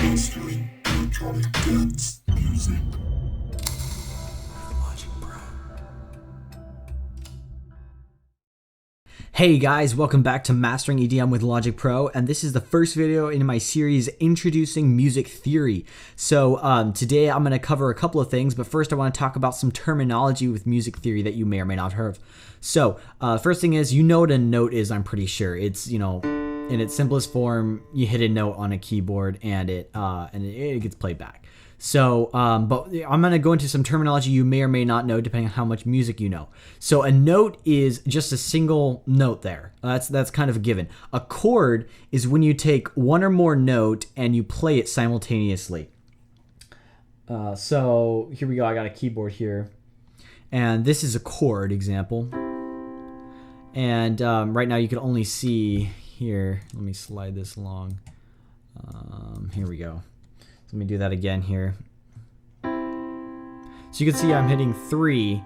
Mastering electronic dance music. Hey guys, welcome back to Mastering EDM with Logic Pro, and this is the first video in my series introducing music theory. So today I'm going to cover a couple of things, but first I want to talk about some terminology with music theory that you may or may not have heard of. So first thing is, you know what a note is, I'm pretty sure. It's, you know, in its simplest form, you hit a note on a keyboard and it gets played back. So, but I'm going to go into some terminology you may or may not know depending on how much music you know. So a note is just a single note there. That's kind of a given. A chord is when you take one or more note and you play it simultaneously. So here we go. I got a keyboard here. And this is a chord example. And right now you can only see here. Let me slide this along. Here we go. Let me do that again here. So you can see I'm hitting 3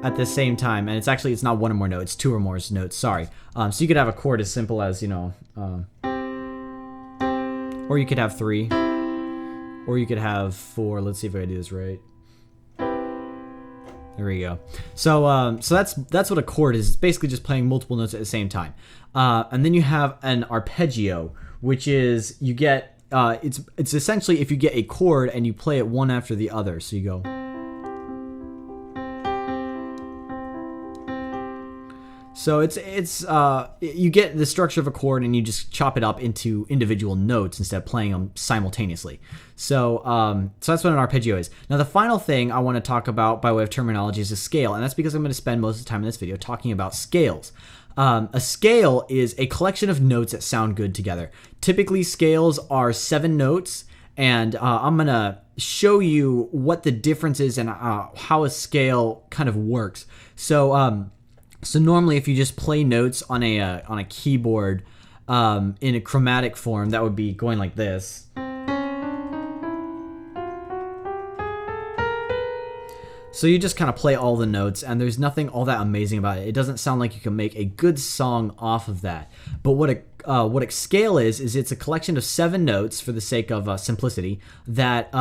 at the same time, and it's not one or more notes, 2 or more notes, sorry. So you could have a chord as simple as, you know, or you could have 3, or you could have 4. Let's see if I do this right. There we go. So that's what a chord is. It's basically just playing multiple notes at the same time. And then you have an arpeggio, which is you get it's essentially if you get a chord and you play it one after the other. So you go. So you get the structure of a chord and you just chop it up into individual notes instead of playing them simultaneously. So that's what an arpeggio is. Now the final thing I want to talk about by way of terminology is a scale, and that's because I'm going to spend most of the time in this video talking about scales. A scale is a collection of notes that sound good together. Typically, scales are 7 notes, and I'm going to show you what the difference is and how a scale kind of works. So normally, if you just play notes on a keyboard in a chromatic form, that would be going like this. So you just kind of play all the notes, and there's nothing all that amazing about it. It doesn't sound like you can make a good song off of that. But what a scale is it's a collection of 7 notes, for the sake of simplicity, that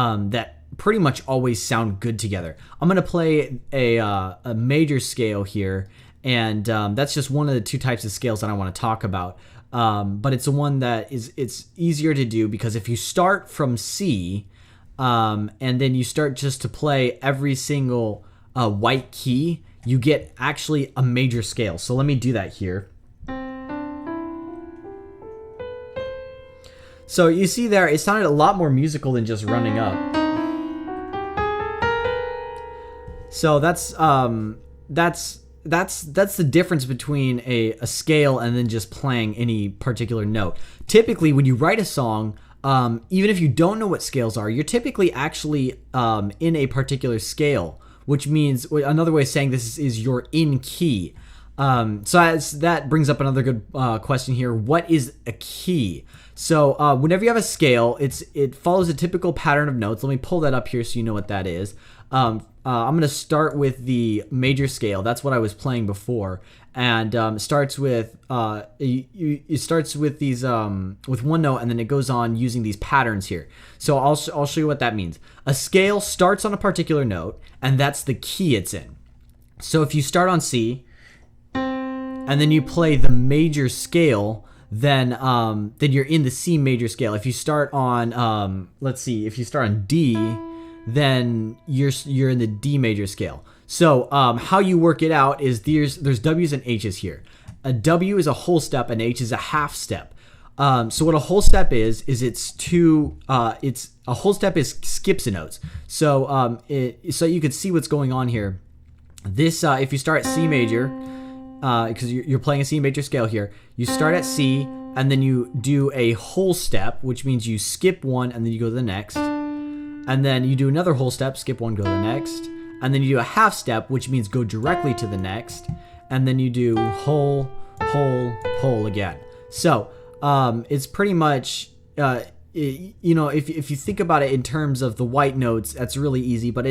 pretty much always sound good together. I'm going to play a major scale here, and that's just one of the 2 types of scales that I want to talk about. But it's the one that it's easier to do, because if you start from C, and then you start just to play every single white key, you get actually a major scale. So let me do that here. So you see there, it sounded a lot more musical than just running up. So that's the difference between a scale and then just playing any particular note. Typically, when you write a song, even if you don't know what scales are, you're typically actually in a particular scale, which means another way of saying this is you're in key. So that brings up another good question here. What is a key? So whenever you have a scale, it follows a typical pattern of notes. Let me pull that up here so you know what that is. I'm going to start with the major scale. That's what I was playing before, and it starts with it starts with these with one note, and then it goes on using these patterns here. So I'll show you what that means. A scale starts on a particular note, and that's the key it's in. So if you start on C, and then you play the major scale, then you're in the C major scale. If you start on let's see, if you start on D, then you're in the D major scale. So how you work it out is there's W's and H's here. A W is a whole step, and H is a half step. So what a whole step is a whole step is skips a notes. So so you can see what's going on here. This if you start at C major, because you're playing a C major scale here, you start at C and then you do a whole step, which means you skip one and then you go to the next. And then you do another whole step, skip one, go to the next. And then you do a half step, which means go directly to the next. And then you do whole, whole again. So it's pretty much, you know, if you think about it in terms of the white notes, that's really easy. But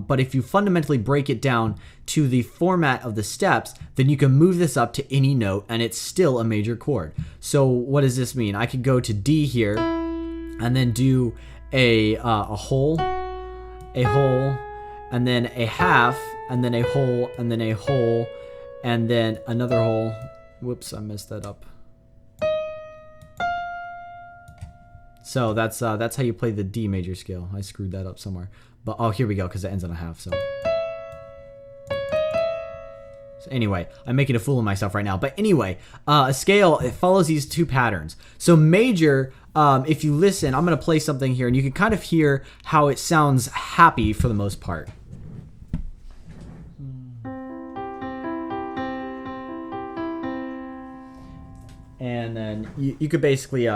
but if you fundamentally break it down to the format of the steps, then you can move this up to any note, and it's still a major chord. So what does this mean? I could go to D here, and then do a whole, and then a half, and then a whole, and then a whole, and then another whole. Whoops, I messed that up. So that's how you play the D major scale. I screwed that up somewhere. But oh, here we go, because it ends on a half. So anyway, I'm making a fool of myself right now. But anyway, a scale, it follows these two patterns. So major, if you listen, I'm going to play something here, and you can kind of hear how it sounds happy for the most part. And then you could basically,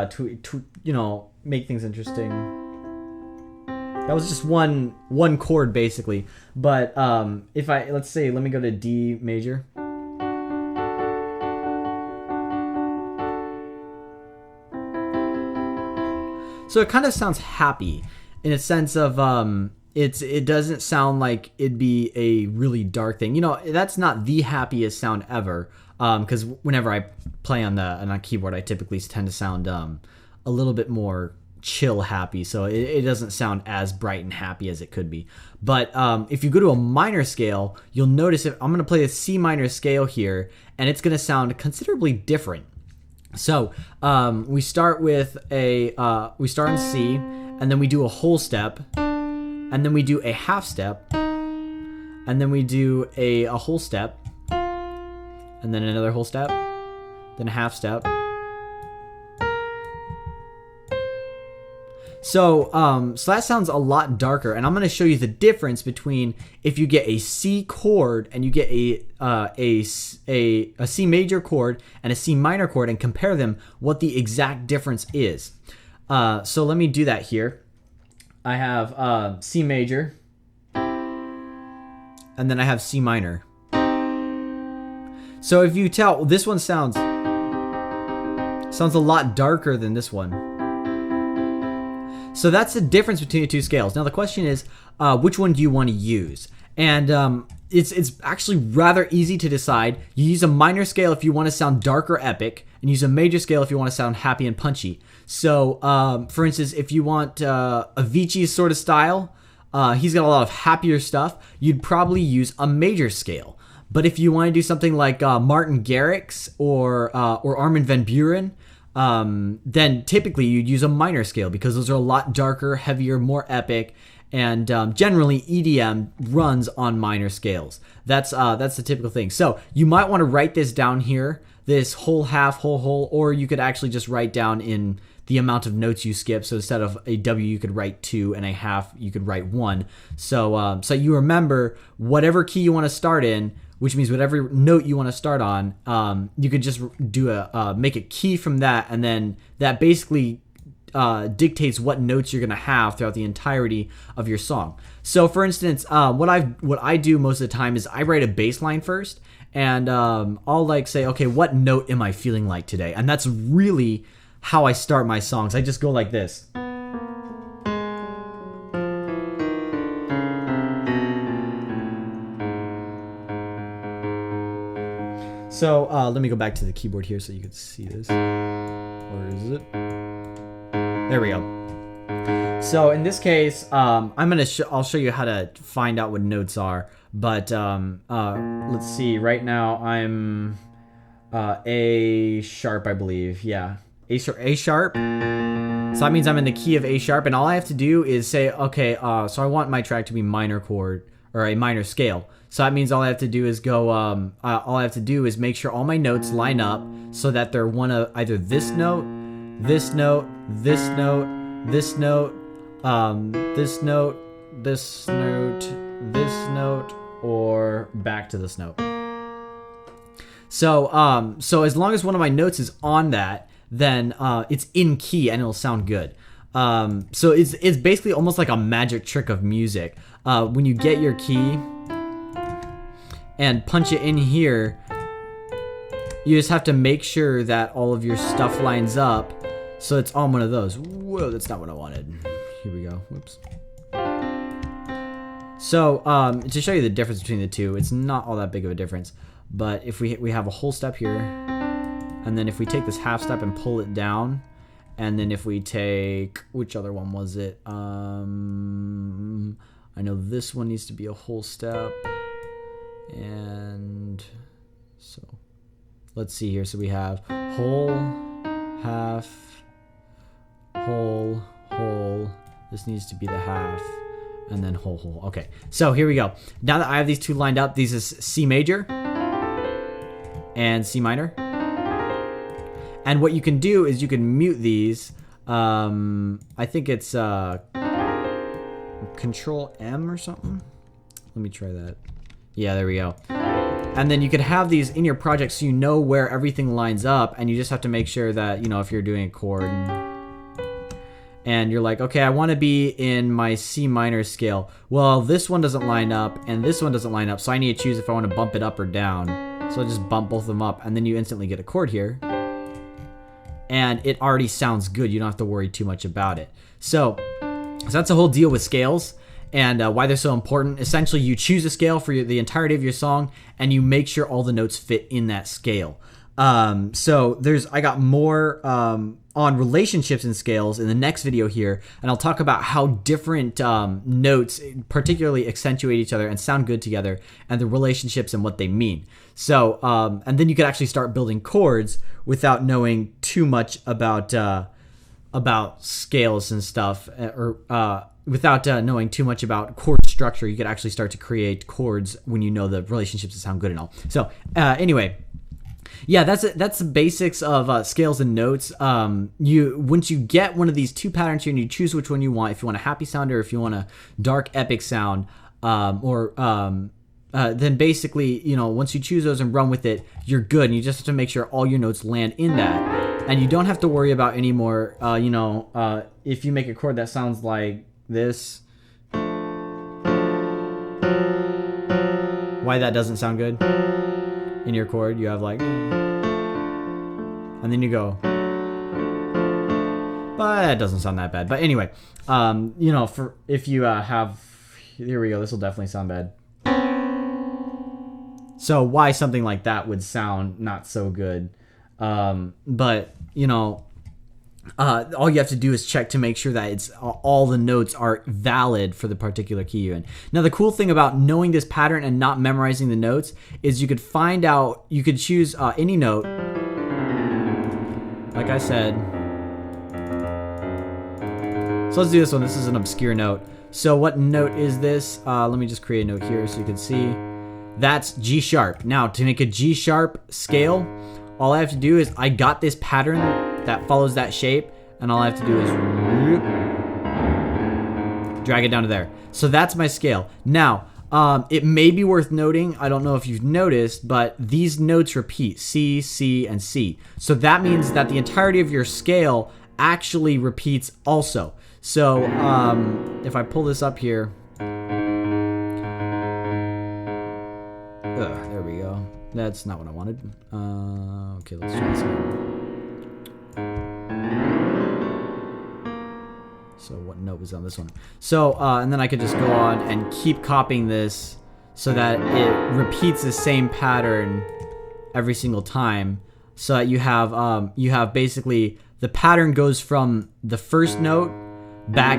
make things interesting. That was just one chord basically. But let's say, let me go to D major. So it kind of sounds happy in a sense of it doesn't sound like it'd be a really dark thing. You know, that's not the happiest sound ever. Because whenever I play on a keyboard, I typically tend to sound a little bit more chill happy, so it doesn't sound as bright and happy as it could be. But if you go to a minor scale, you'll notice I'm going to play a C minor scale here, and it's going to sound considerably different. So we start with we start in C, and then we do a whole step, and then we do a half step, and then we do a whole step, and then another whole step, then a half step. So that sounds a lot darker, and I'm going to show you the difference between if you get a C chord and you get a C major chord and a C minor chord, and compare them, what the exact difference is. So let me do that here. I have C major, and then I have C minor. So if you tell, this one sounds a lot darker than this one. So that's the difference between the two scales. Now the question is, which one do you want to use? And it's actually rather easy to decide. You use a minor scale if you want to sound dark or epic, and use a major scale if you want to sound happy and punchy. So for instance, if you want Avicii's sort of style, he's got a lot of happier stuff, you'd probably use a major scale. But if you want to do something like Martin Garrix or Armin van Buuren, then typically you'd use a minor scale, because those are a lot darker, heavier, more epic, and generally EDM runs on minor scales. That's the typical thing. So you might want to write this down here, this whole half, whole, or you could actually just write down in the amount of notes you skip. So instead of a W, you could write 2, and a half, you could write 1. So you remember whatever key you want to start in, which means whatever note you want to start on, you could just do make a key from that, and then that basically dictates what notes you're going to have throughout the entirety of your song. So for instance, what I do most of the time is I write a bass line first, and I'll say, okay, what note am I feeling like today? And that's really how I start my songs. I just go like this. So let me go back to the keyboard here so you can see this. Or is it? There we go. So in this case, I'll show you how to find out what notes are. But let's see. Right now I'm A sharp, I believe. Yeah, A sharp. So that means I'm in the key of A sharp, and all I have to do is say, okay, so I want my track to be minor chord or a minor scale. So that means all I have to do is go, all I have to do is make sure all my notes line up so that they're one of either this note, this note, this note, this note, this note, this note, this note, or back to this note. So, so as long as one of my notes is on that, then it's in key and it'll sound good. So it's basically almost like a magic trick of music. When you get your key and punch it in here, you just have to make sure that all of your stuff lines up so it's on one of those. Whoa, that's not what I wanted. Here we go. Whoops. So to show you the difference between the two, it's not all that big of a difference. But if we have a whole step here, and then if we take this half step and pull it down, And then if we take, which other one was it? I know this one needs to be a whole step. And so let's see here. So we have whole, half, whole, whole. This needs to be the half, and then whole, whole. Okay, so here we go. Now that I have these two lined up, these is C major and C minor. And what you can do is you can mute these. I think it's Control M or something. Let me try that. Yeah, there we go. And then you could have these in your project so you know where everything lines up, and you just have to make sure that, you know, if you're doing a chord and you're like, okay, I want to be in my C minor scale. Well, this one doesn't line up and this one doesn't line up, so I need to choose if I want to bump it up or down. So I just bump both of them up, and then you instantly get a chord here. And it already sounds good. You don't have to worry too much about it. So that's the whole deal with scales and why they're so important. Essentially, you choose a scale for the entirety of your song, and you make sure all the notes fit in that scale. So I got more on relationships and scales in the next video here, and I'll talk about how different notes particularly accentuate each other and sound good together, and the relationships and what they mean. So, and then you could actually start building chords without knowing too much about scales and stuff, or without knowing too much about chord structure. You could actually start to create chords when you know the relationships that sound good and all. So, anyway. Yeah, that's the basics of scales and notes. Once you get one of these two patterns here and you choose which one you want, if you want a happy sound or if you want a dark epic sound, then basically, you know, once you choose those and run with it, you're good. And you just have to make sure all your notes land in that, and you don't have to worry about any more. If you make a chord that sounds like this, why that doesn't sound good. In your chord, you have like, and then you go, but it doesn't sound that bad. But anyway, for if you have, here we go, this will definitely sound bad. So why something like that would sound not so good, but all you have to do is check to make sure that all the notes are valid for the particular key you're in. Now, the cool thing about knowing this pattern and not memorizing the notes is you could choose any note, like I said. So let's do this one. This is an obscure note. So what note is this? Let me just create a note here so you can see. That's G sharp. Now, to make a G sharp scale, all I have to do is I got this pattern that follows that shape, and all I have to do is drag it down to there. So that's my scale. Now, it may be worth noting, I don't know if you've noticed, but these notes repeat, C, C, and C. So that means that the entirety of your scale actually repeats also. So if I pull this up here, there we go. That's not what I wanted. Okay, let's try this again. So what note was on this one? So, and then I could just go on and keep copying this so that it repeats the same pattern every single time. So that you have basically the pattern goes from the first note back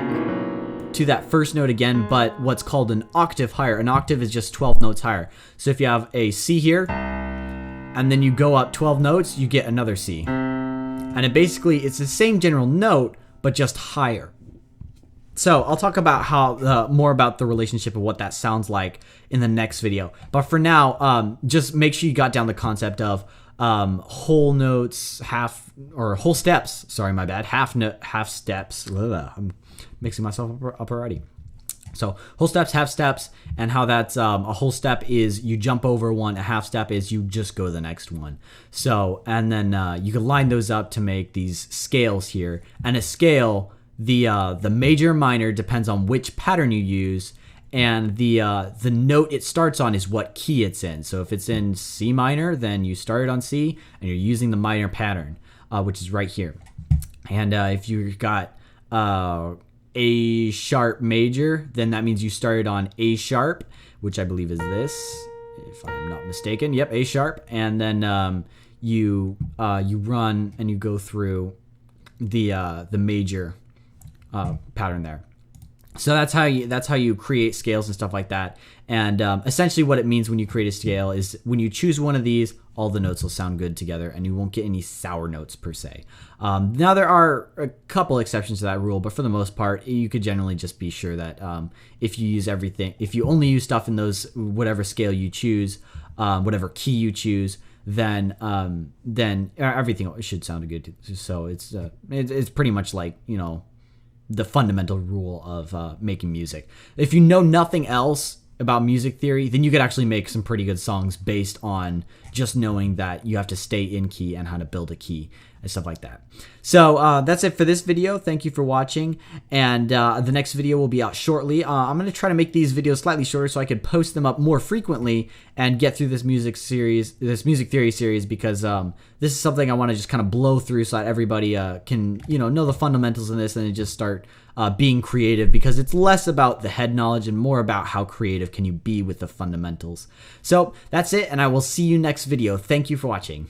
to that first note again, but what's called an octave higher. An octave is just 12 notes higher. So if you have a C here, and then you go up 12 notes, you get another C. And it's the same general note, but just higher. So I'll talk about more about the relationship of what that sounds like in the next video. But for now, just make sure you got down the concept of whole notes, whole steps. Sorry, my bad. Half steps. Ugh, I'm mixing myself up already. So whole steps, half steps, and how that's a whole step is you jump over one. A half step is you just go to the next one. So, and then you can line those up to make these scales here. And a scale, the major minor depends on which pattern you use, and the note it starts on is what key it's in. So if it's in C minor, then you started on C, and you're using the minor pattern, which is right here. And if you've got A sharp major, then that means you started on A sharp, which I believe is this, if I'm not mistaken. Yep, A sharp, and then you run and you go through the major pattern there. So that's how you create scales and stuff like that. And essentially what it means when you create a scale is when you choose one of these, all the notes will sound good together and you won't get any sour notes per se. Now there are a couple exceptions to that rule, but for the most part, you could generally just be sure that if you only use stuff in those, whatever scale you choose, whatever key you choose, then everything should sound good. So it's pretty much like, the fundamental rule of making music. If you know nothing else about music theory, then you could actually make some pretty good songs based on just knowing that you have to stay in key and how to build a key and stuff like that. So that's it for this video. Thank you for watching, and the next video will be out shortly. I'm going to try to make these videos slightly shorter so I could post them up more frequently and get through this music theory series, because this is something I want to just kind of blow through so that everybody can know the fundamentals in this and just start being creative, because it's less about the head knowledge and more about how creative can you be with the fundamentals. So that's it, and I will see you next video. Thank you for watching.